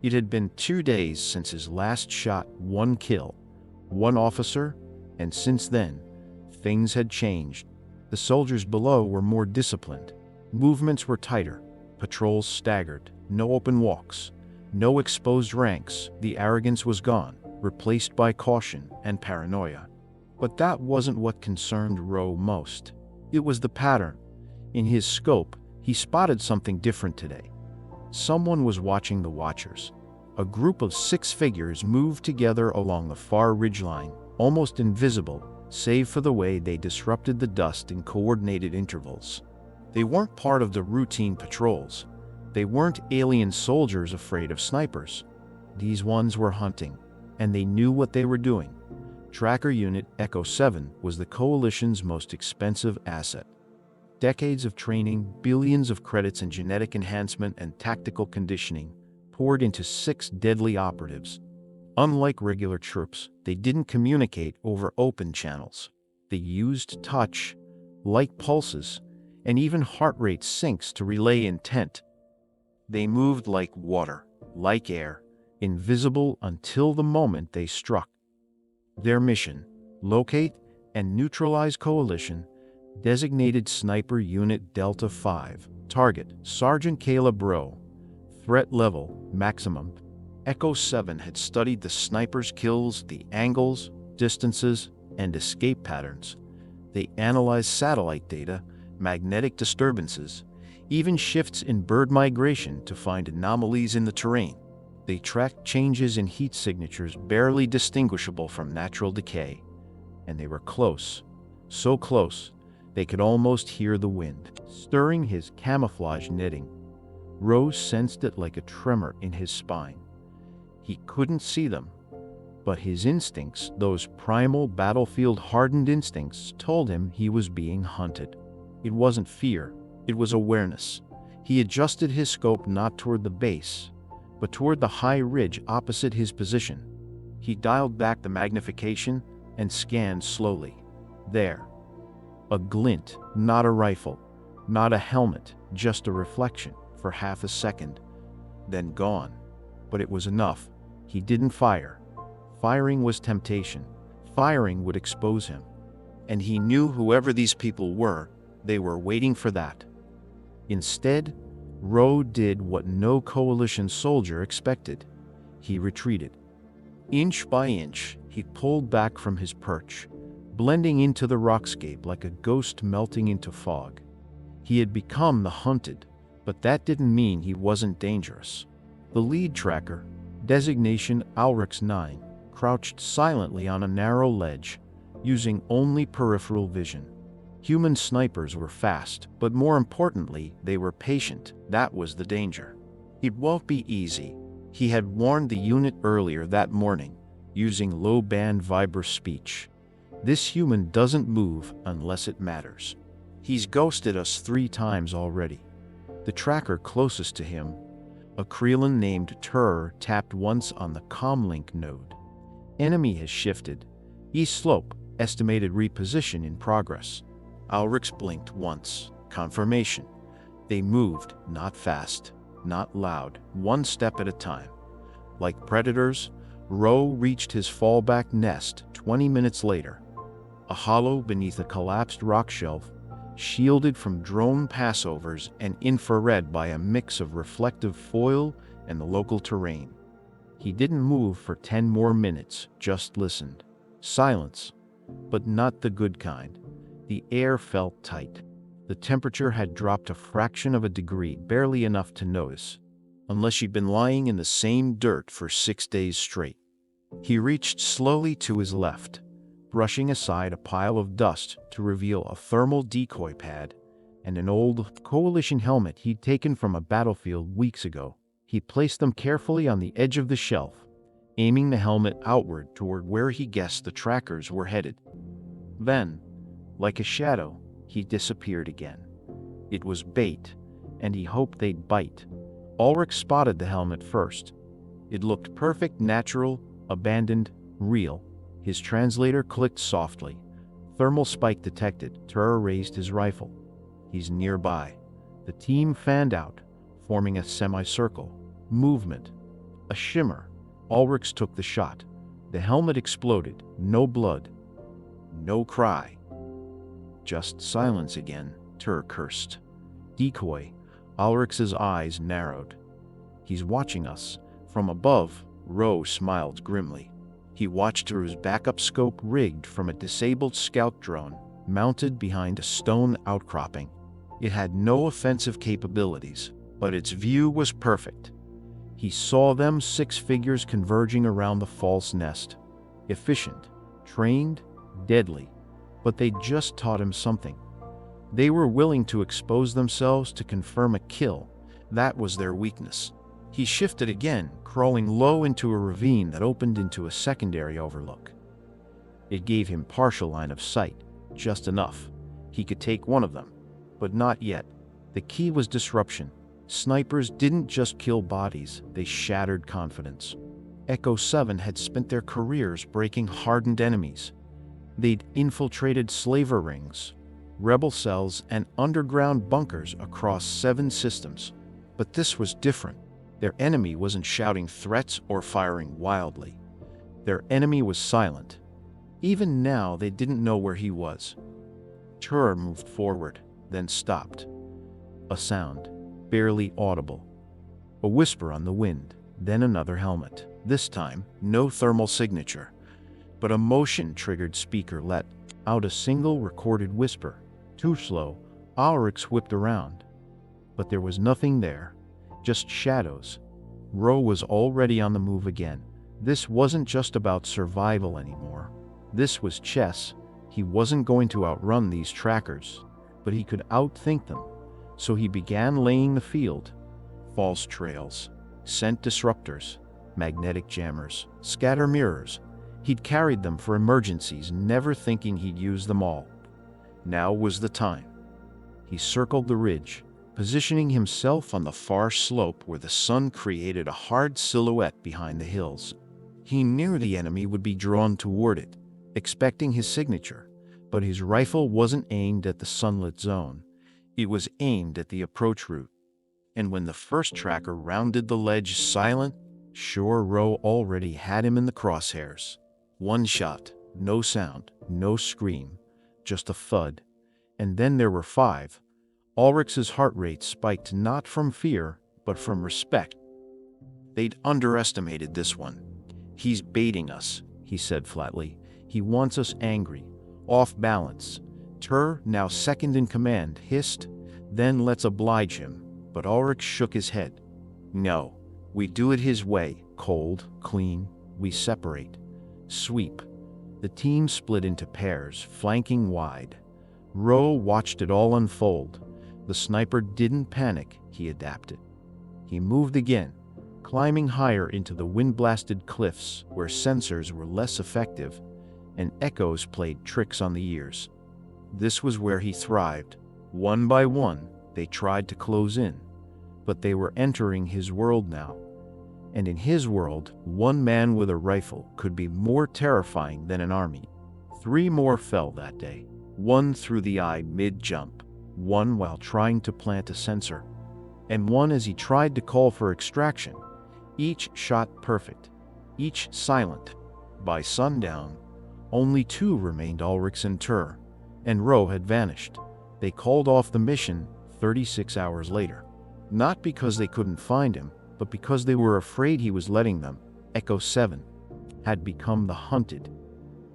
It had been 2 days since his last shot, 1 kill, one officer, and since then, things had changed. The soldiers below were more disciplined. Movements were tighter, patrols staggered, no open walks, no exposed ranks. The arrogance was gone, replaced by caution and paranoia. But that wasn't what concerned Rowe most. It was the pattern. In his scope, he spotted something different today. Someone was watching the watchers. A group of 6 figures moved together along the far ridgeline, almost invisible, save for the way they disrupted the dust in coordinated intervals. They weren't part of the routine patrols. They weren't alien soldiers afraid of snipers. These ones were hunting, and they knew what they were doing. Tracker Unit Echo 7 was the Coalition's most expensive asset. Decades of training, billions of credits in genetic enhancement and tactical conditioning poured into 6 deadly operatives. Unlike regular troops, they didn't communicate over open channels. They used touch, light pulses, and even heart rate syncs to relay intent. They moved like water, like air, invisible until the moment they struck. Their mission: locate and neutralize Coalition Designated Sniper Unit Delta 5. Target: Sergeant Caleb Rowe. Threat level: maximum. Echo 7 had studied the sniper's kills, the angles, distances, and escape patterns. They analyzed satellite data, magnetic disturbances, even shifts in bird migration to find anomalies in the terrain. They tracked changes in heat signatures barely distinguishable from natural decay. And they were close, so close, they could almost hear the wind stirring his camouflage netting. Rose sensed it like a tremor in his spine. He couldn't see them, but his instincts, those primal battlefield-hardened instincts, told him he was being hunted. It wasn't fear, it was awareness. He adjusted his scope not toward the base, but toward the high ridge opposite his position. He dialed back the magnification and scanned slowly. There. A glint, not a rifle, not a helmet, just a reflection for half a second. Then gone. But it was enough. He didn't fire. Firing was temptation. Firing would expose him. And he knew whoever these people were, they were waiting for that. Instead, Rowe did what no Coalition soldier expected. He retreated. Inch by inch, he pulled back from his perch, blending into the rockscape like a ghost melting into fog. He had become the hunted, but that didn't mean he wasn't dangerous. The lead tracker, designation Alrix 9, crouched silently on a narrow ledge, using only peripheral vision. Human snipers were fast, but more importantly, they were patient. That was the danger. It won't be easy. He had warned the unit earlier that morning, using low-band vibra speech. This human doesn't move unless it matters. He's ghosted us 3 times already. The tracker closest to him, a Creelan named Tur, tapped once on the comlink node. Enemy has shifted. East slope, estimated reposition in progress. Alrix blinked once. Confirmation. They moved, not fast, not loud, 1 step at a time. Like predators, Rowe reached his fallback nest 20 minutes later. A hollow beneath a collapsed rock shelf, shielded from drone passovers and infrared by a mix of reflective foil and the local terrain. He didn't move for 10 more minutes, just listened. Silence, but not the good kind. The air felt tight. The temperature had dropped a fraction of a degree, barely enough to notice, unless you'd been lying in the same dirt for 6 days straight. He reached slowly to his left, brushing aside a pile of dust to reveal a thermal decoy pad and an old Coalition helmet he'd taken from a battlefield weeks ago. He placed them carefully on the edge of the shelf, aiming the helmet outward toward where he guessed the trackers were headed. Then, like a shadow, he disappeared again. It was bait, and he hoped they'd bite. Ulrich spotted the helmet first. It looked perfect, natural, abandoned, real. His translator clicked softly. Thermal spike detected. Tur raised his rifle. He's nearby. The team fanned out, forming a semicircle. Movement. A shimmer. Ulrich took the shot. The helmet exploded. No blood. No cry. Just silence again, Tur cursed. Decoy. Ulrich's eyes narrowed. He's watching us. From above, Ro smiled grimly. He watched Tur's backup scope rigged from a disabled scout drone, mounted behind a stone outcropping. It had no offensive capabilities, but its view was perfect. He saw them, 6 figures converging around the false nest. Efficient, trained, deadly, but they'd just taught him something. They were willing to expose themselves to confirm a kill. That was their weakness. He shifted again, crawling low into a ravine that opened into a secondary overlook. It gave him partial line of sight, just enough. He could take one of them, but not yet. The key was disruption. Snipers didn't just kill bodies, they shattered confidence. Echo 7 had spent their careers breaking hardened enemies. They'd infiltrated slaver rings, rebel cells, and underground bunkers across 7 systems. But this was different. Their enemy wasn't shouting threats or firing wildly. Their enemy was silent. Even now, they didn't know where he was. Tur moved forward, then stopped. A sound, barely audible. A whisper on the wind, then another helmet. This time, no thermal signature, but a motion-triggered speaker let out a single recorded whisper. Too slow, Ulrich whipped around. But there was nothing there. Just shadows. Ro was already on the move again. This wasn't just about survival anymore. This was chess. He wasn't going to outrun these trackers, but he could outthink them. So he began laying the field. False trails, scent disruptors, magnetic jammers, scatter mirrors. He'd carried them for emergencies, never thinking he'd use them all. Now was the time. He circled the ridge, positioning himself on the far slope where the sun created a hard silhouette behind the hills. He knew the enemy would be drawn toward it, expecting his signature, but his rifle wasn't aimed at the sunlit zone. It was aimed at the approach route. And when the first tracker rounded the ledge silent, sure, Ro already had him in the crosshairs. One shot, no sound, no scream, just a thud. And then there were 5. Ulrich's heart rate spiked not from fear, but from respect. They'd underestimated this one. He's baiting us, he said flatly. He wants us angry, off balance. Tur, now second in command, hissed, then let's oblige him. But Ulrich shook his head. No, we do it his way, cold, clean, we separate. Sweep. The team split into pairs, flanking wide. Ro watched it all unfold. The sniper didn't panic, he adapted. He moved again, climbing higher into the wind-blasted cliffs where sensors were less effective and echoes played tricks on the ears. This was where he thrived. One by one, they tried to close in, but they were entering his world now. And in his world, one man with a rifle could be more terrifying than an army. 3 more fell that day, one through the eye mid-jump, one while trying to plant a sensor, and one as he tried to call for extraction. Each shot perfect, each silent. By sundown, only 2 remained, Ulrich and Tur, and Ro had vanished. They called off the mission 36 hours later. Not because they couldn't find him, but because they were afraid he was letting them. Echo 7 had become the hunted.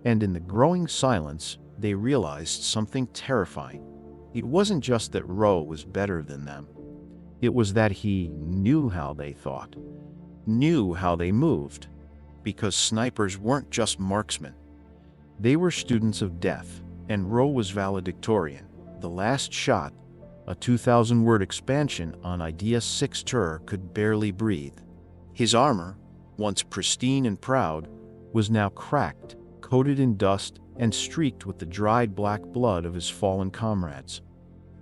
And in the growing silence, they realized something terrifying. It wasn't just that Ro was better than them. It was that he knew how they thought, knew how they moved. Because snipers weren't just marksmen. They were students of death, and Ro was valedictorian. The last shot, a 2,000-word expansion on Idea 6. Tur could barely breathe. His armor, once pristine and proud, was now cracked, coated in dust, and streaked with the dried black blood of his fallen comrades.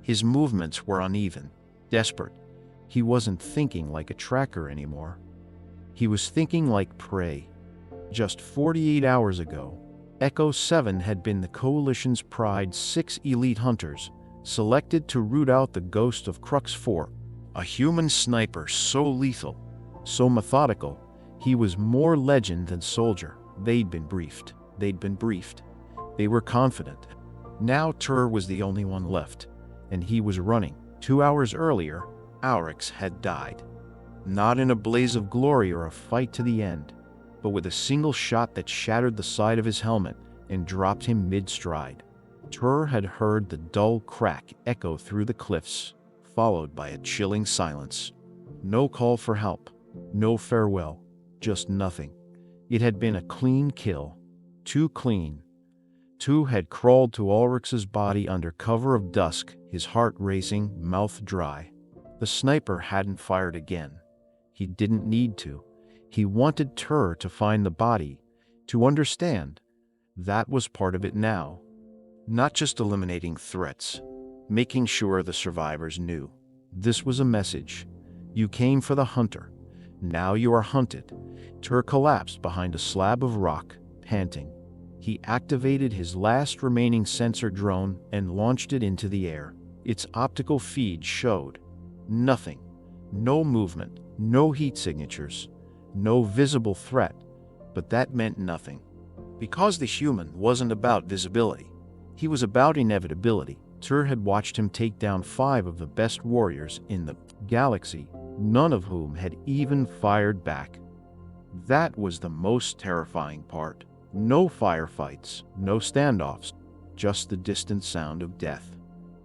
His movements were uneven, desperate. He wasn't thinking like a tracker anymore. He was thinking like prey. Just 48 hours ago, Echo 7 had been the Coalition's pride. 6 elite hunters, selected to root out the ghost of Crux 4, a human sniper so lethal, so methodical, he was more legend than soldier. They'd been briefed. They were confident. Now Tur was the only one left, and he was running. 2 hours earlier, Aurix had died. Not in a blaze of glory or a fight to the end, but with a single shot that shattered the side of his helmet and dropped him mid-stride. Tur had heard the dull crack echo through the cliffs, followed by a chilling silence. No call for help, no farewell, just nothing. It had been a clean kill. Too clean. Tu had crawled to Ulrich's body under cover of dusk, his heart racing, mouth dry. The sniper hadn't fired again. He didn't need to. He wanted Tur to find the body, to understand. That was part of it now. Not just eliminating threats, making sure the survivors knew. This was a message. You came for the hunter. Now you are hunted. Tur collapsed behind a slab of rock, panting. He activated his last remaining sensor drone and launched it into the air. Its optical feed showed nothing. No movement, no heat signatures, no visible threat. But that meant nothing. Because the human wasn't about visibility. He was about inevitability. Tur had watched him take down 5 of the best warriors in the galaxy, none of whom had even fired back. That was the most terrifying part. No firefights, no standoffs, just the distant sound of death.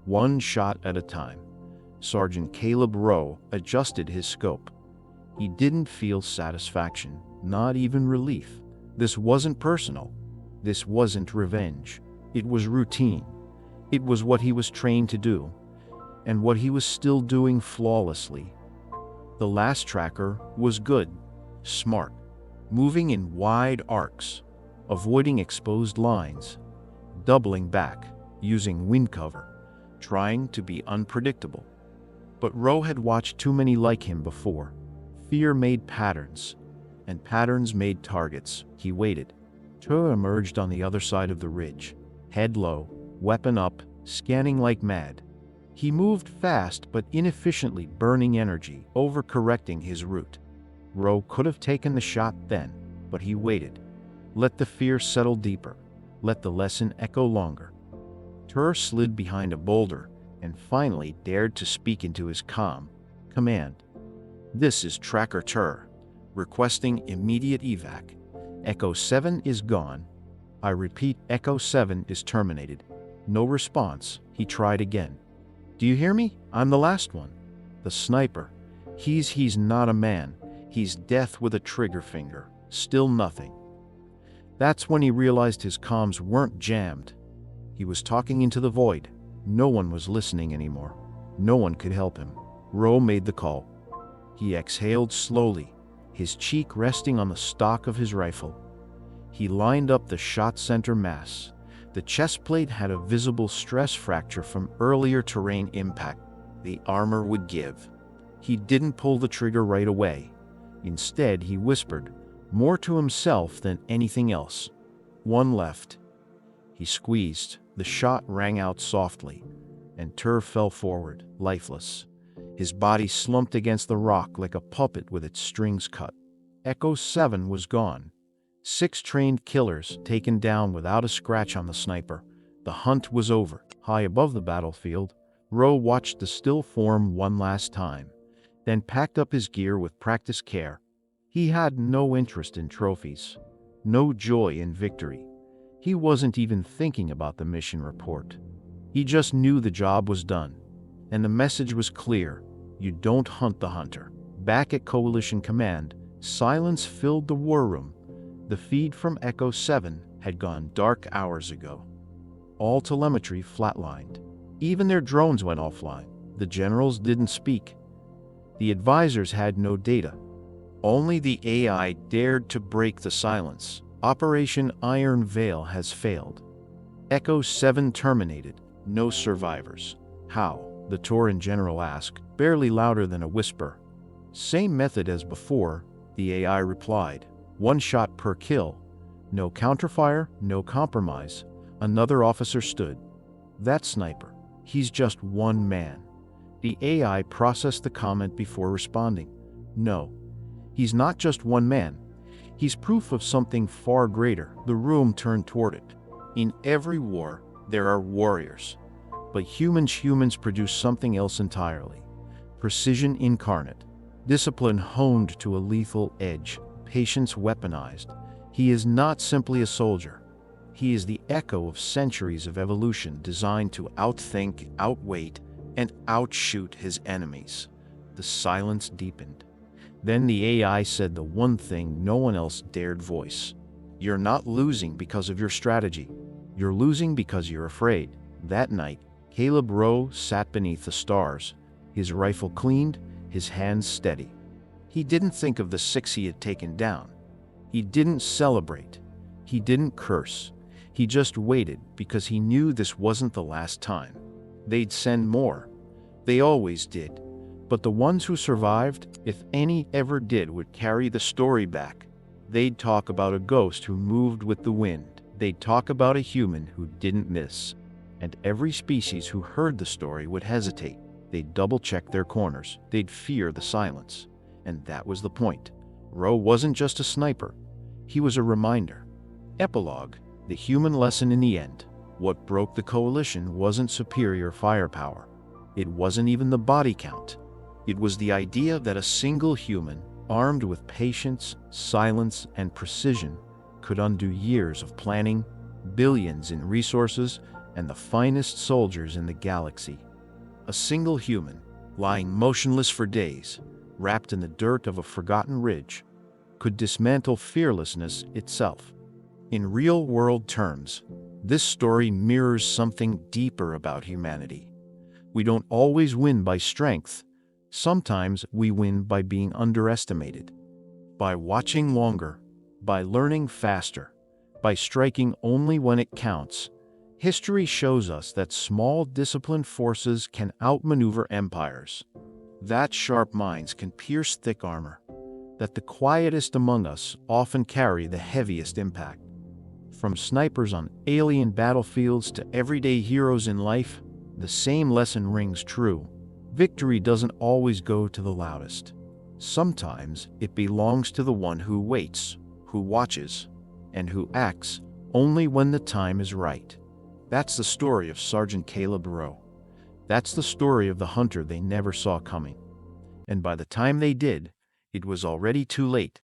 One shot at a time. Sergeant Caleb Rowe adjusted his scope. He didn't feel satisfaction, not even relief. This wasn't personal. This wasn't revenge. It was routine. It was what he was trained to do, and what he was still doing flawlessly. The last tracker was good, smart, moving in wide arcs, avoiding exposed lines, doubling back, using wind cover, trying to be unpredictable. But Rowe had watched too many like him before. Fear made patterns, and patterns made targets. He waited. Tur emerged on the other side of the ridge, head low, weapon up, scanning like mad. He moved fast but inefficiently, burning energy, overcorrecting his route. Rowe could have taken the shot then, but he waited. Let the fear settle deeper. Let the lesson echo longer. Tur slid behind a boulder and finally dared to speak into his command. This is Tracker Tur, requesting immediate evac. Echo 7 is gone. I repeat, Echo 7 is terminated. No response. He tried again. Do you hear me? I'm the last one. The sniper. He's not a man. He's death with a trigger finger. Still nothing. That's when he realized his comms weren't jammed. He was talking into the void. No one was listening anymore. No one could help him. Rowe made the call. He exhaled slowly, his cheek resting on the stock of his rifle. He lined up the shot center mass. The chest plate had a visible stress fracture from earlier terrain impact. The armor would give. He didn't pull the trigger right away. Instead, he whispered, more to himself than anything else. One left. He squeezed. The shot rang out softly, and Tur fell forward, lifeless. His body slumped against the rock like a puppet with its strings cut. Echo 7 was gone. 6 trained killers taken down without a scratch on the sniper. The hunt was over. High above the battlefield, Rowe watched the still form one last time, then packed up his gear with practiced care. He had no interest in trophies, no joy in victory. He wasn't even thinking about the mission report. He just knew the job was done, and the message was clear. You don't hunt the hunter. Back at Coalition Command, silence filled the war room. The feed from Echo 7 had gone dark hours ago. All telemetry flatlined. Even their drones went offline. The generals didn't speak. The advisors had no data. Only the AI dared to break the silence. Operation Iron Veil has failed. Echo 7 terminated. No survivors. How? The Tauran general asked, barely louder than a whisper. Same method as before, the AI replied. 1 shot per kill. No counterfire, no compromise. Another officer stood. That sniper. He's just one man. The AI processed the comment before responding. No. He's not just one man. He's proof of something far greater. The room turned toward it. In every war, there are warriors. But humans produce something else entirely. Precision incarnate. Discipline honed to a lethal edge. Patience weaponized. He is not simply a soldier. He is the echo of centuries of evolution designed to outthink, outwait, and outshoot his enemies. The silence deepened. Then the AI said the one thing no one else dared voice. You're not losing because of your strategy. You're losing because you're afraid. That night, Caleb Rowe sat beneath the stars, his rifle cleaned, his hands steady. He didn't think of the 6 he had taken down. He didn't celebrate. He didn't curse. He just waited because he knew this wasn't the last time. They'd send more. They always did. But the ones who survived, if any ever did, would carry the story back. They'd talk about a ghost who moved with the wind. They'd talk about a human who didn't miss. And every species who heard the story would hesitate. They'd double-check their corners. They'd fear the silence. And that was the point. Rowe wasn't just a sniper. He was a reminder. Epilogue. The human lesson in the end. What broke the coalition wasn't superior firepower. It wasn't even the body count. It was the idea that a single human, armed with patience, silence, and precision, could undo years of planning, billions in resources, and the finest soldiers in the galaxy. A single human, lying motionless for days, wrapped in the dirt of a forgotten ridge, could dismantle fearlessness itself. In real-world terms, this story mirrors something deeper about humanity. We don't always win by strength. Sometimes we win by being underestimated, by watching longer, by learning faster, by striking only when it counts. History shows us that small, disciplined forces can outmaneuver empires, that sharp minds can pierce thick armor, that the quietest among us often carry the heaviest impact. From snipers on alien battlefields to everyday heroes in life, the same lesson rings true. Victory doesn't always go to the loudest. Sometimes it belongs to the one who waits, who watches, and who acts only when the time is right. That's the story of Sergeant Caleb Rowe. That's the story of the hunter they never saw coming. And by the time they did, it was already too late.